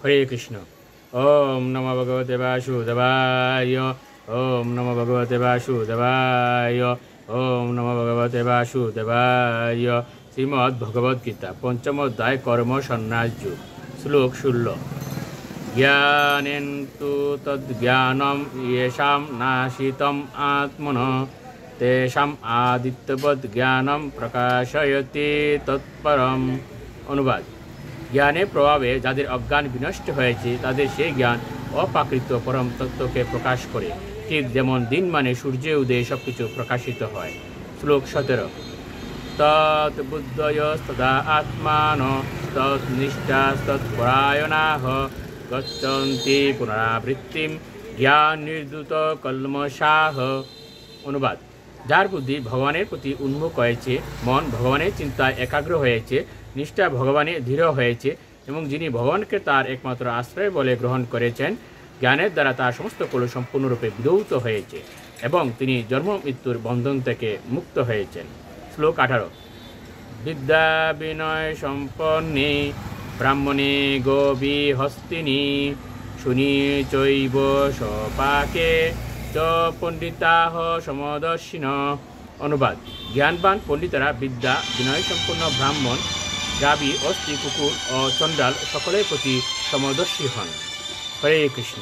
হরে কৃষ্ণ। ওম নমো ভগবতে বাসুদেবায়। ওম নমো ভগবতে বাসুদেবায়। ওম নমো ভগবতে বাসুদেবায়। শ্রীমদ্ ভগবদ্গীতা পঞ্চম অধ্যায় কর্ম সন্ন্যাস যোগ। শ্লোক 16। জ্ঞানেন তু তদ্জ্ঞানম येषां নাশিতম আত্মনঃ তেষাং আদিত্যবৎ জ্ঞানম প্রকাশয়তি তৎপরম। অনুবাদ: জ্ঞানের প্রভাবে যাদের অজ্ঞান বিনষ্ট হয়েছে তাদের সেই জ্ঞান অপ্রাকৃত পরম তত্ত্বকে প্রকাশ করে, ঠিক যেমন দিন মানে সূর্যের উদয়ে সব কিছু প্রকাশিত হয়। শ্লোক 17। তৎ বুদ্ধয়স্তদা আত্মানো তৎনিষ্ঠাস্তৎপরায়ণাঃ গচ্ছন্তি পুনরাবৃত্তিম জ্ঞান নির্ধূত কল্মষাঃ। অনুবাদ: যার বুদ্ধি ভগবানের প্রতি উন্মুখ হয়েছে, মন ভগবানের চিন্তায় একাগ্র হয়েছে, নিষ্ঠা ভগবানে দৃঢ় হয়েছে এবং যিনি ভগবানকে তার একমাত্র আশ্রয় বলে গ্রহণ করেছেন, জ্ঞানের দ্বারা তার সমস্ত কলু সম্পূর্ণরূপে বিধৌত হয়েছে এবং তিনি জন্ম মৃত্যুর বন্ধন থেকে মুক্ত হয়েছেন। শ্লোক 18। বিদ্যা বিনয় সম্পন্নে ব্রাহ্মণে গোবি হস্তিনী শুনি চৈব সপাকে চ পণ্ডিতাঃ সমদর্শিন। অনুবাদ: জ্ঞানবান পণ্ডিতরা বিদ্যা বিনয় সম্পন্ন ব্রাহ্মণ, গাবি, অস্থি, কুকুর ও চণ্ডাল সকলের প্রতি সমদর্শী হন। হরে কৃষ্ণ।